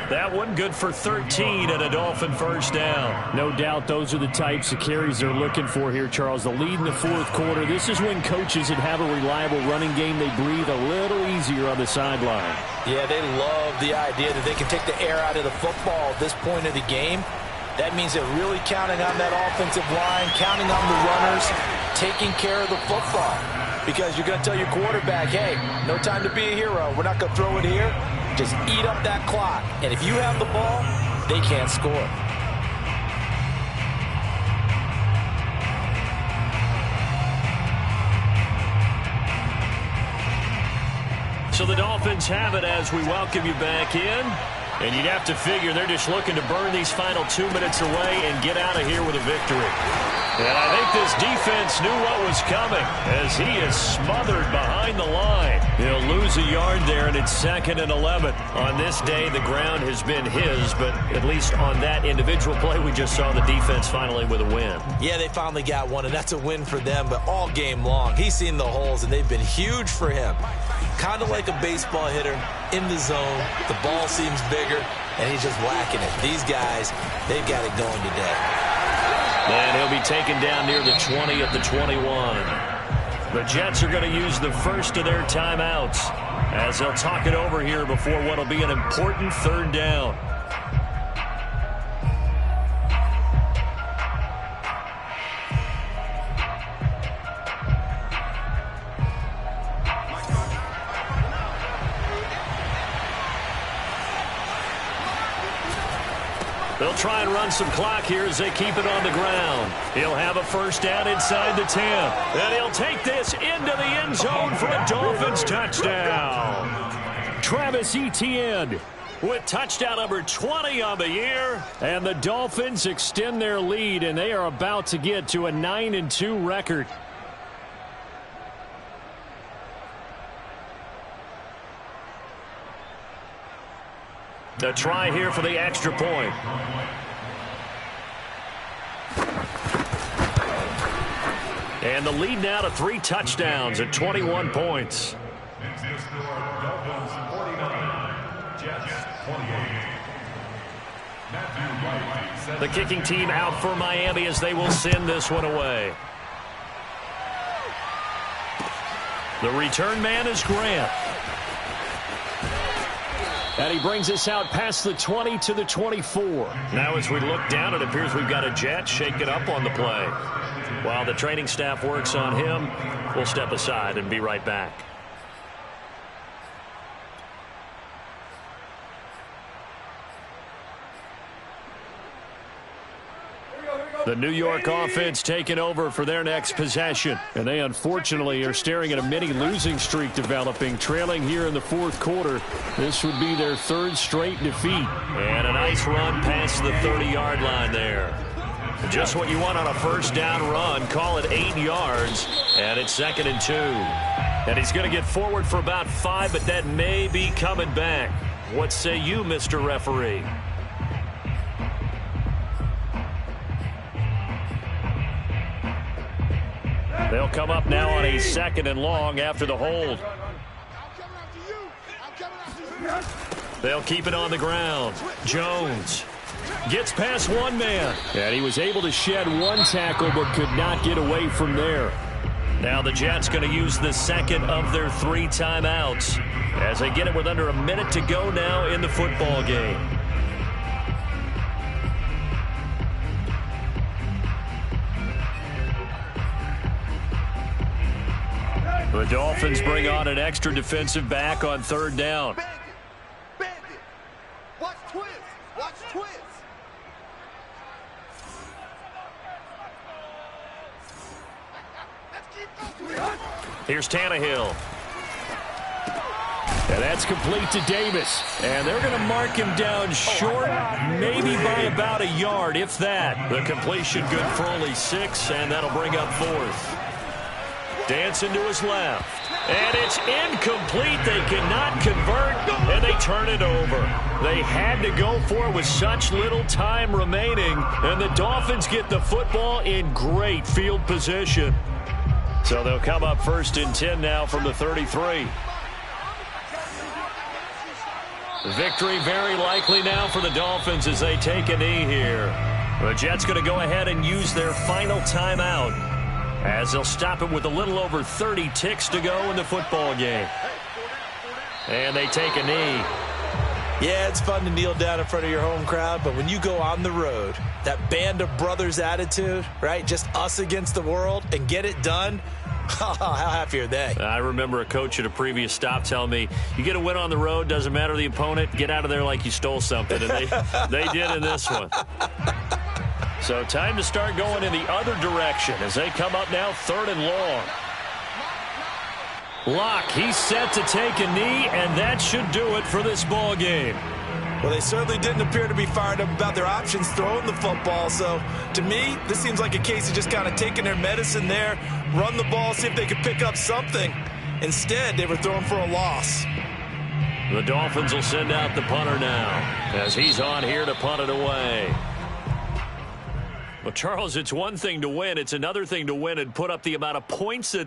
That one good for 13 and a Dolphin first down. No doubt those are the types of carries they're looking for here, Charles. The lead in the 4th quarter. This is when coaches that have a reliable running game, they breathe a little easier on the sideline. Yeah, they love the idea that they can take the air out of the football at this point of the game. That means they're really counting on that offensive line, counting on the runners, taking care of the football. Because you're going to tell your quarterback, hey, no time to be a hero. We're not going to throw it here. Just eat up that clock. And if you have the ball, they can't score. So the Dolphins have it as we welcome you back in. And you'd have to figure they're just looking to burn these final 2 minutes away and get out of here with a victory. And I think this defense knew what was coming as he is smothered behind the line. He'll lose a yard there, and it's 2nd and 11. On this day, the ground has been his, but at least on that individual play, we just saw the defense finally with a win. Yeah, they finally got one, and that's a win for them, but all game long, he's seen the holes, and they've been huge for him. Kind of like a baseball hitter in the zone. The ball seems bigger, and he's just whacking it. These guys, they've got it going today. And he'll be taken down near the 20 at the 21. The Jets are going to use the first of their timeouts as they'll talk it over here before what will be an important 3rd down. They'll try and run some clock here as they keep it on the ground. He'll have a first down inside the 10. And he'll take this into the end zone for a Dolphins touchdown. Travis Etienne with touchdown number 20 on the year. And the Dolphins extend their lead, and they are about to get to a 9-2 record. The try here for the extra point. And the lead now to 3 touchdowns at 21 points. Next to score, Dolphins 49, Jets 28. The kicking team out for Miami as they will send this one away. The return man is Grant. And he brings us out past the 20 to the 24. Now as we look down, it appears we've got a Jet shaking up on the play. While the training staff works on him, we'll step aside and be right back. Here we go. The New York offense taking over for their next possession. And they unfortunately are staring at a mini losing streak developing, trailing here in the fourth quarter. This would be their third straight defeat. And a nice run past the 30-yard line there. Just what you want on a first down run. Call it 8 yards. And it's 2nd and 2. And he's going to get forward for about 5, but that may be coming back. What say you, Mr. Referee? They'll come up now on a 2nd and long after the hold. They'll keep it on the ground. Jones gets past one man. And he was able to shed one tackle but could not get away from there. Now the Jets going to use the second of their 3 timeouts as they get it with under a minute to go now in the football game. The Dolphins bring on an extra defensive back on 3rd down. Bandit. Watch twist. Watch twist. Here's Tannehill. And that's complete to Davis. And they're going to mark him down short, maybe by about a yard, if that. The completion good for only 6, and that'll bring up 4th. Dancing to his left. And it's incomplete. They cannot convert, and they turn it over. They had to go for it with such little time remaining, and the Dolphins get the football in great field position. So they'll come up 1st and 10 now from the 33. Victory very likely now for the Dolphins as they take a knee here. The Jets going to go ahead and use their final timeout as they'll stop it with a little over 30 ticks to go in the football game. And they take a knee. Yeah, it's fun to kneel down in front of your home crowd, but when you go on the road, that band of brothers attitude, right, just us against the world, and get it done, how happy are they? I remember a coach at a previous stop telling me, you get a win on the road, doesn't matter the opponent, get out of there like you stole something. And they did in this one. So time to start going in the other direction as they come up now 3rd and long. Locke, he's set to take a knee, and that should do it for this ball game. Well, they certainly didn't appear to be fired up about their options throwing the football. So, to me, this seems like a case of just kind of taking their medicine there, run the ball, see if they could pick up something. Instead, they were throwing for a loss. The Dolphins will send out the punter now as he's on here to punt it away. Well, Charles, it's one thing to win. It's another thing to win and put up the amount of points that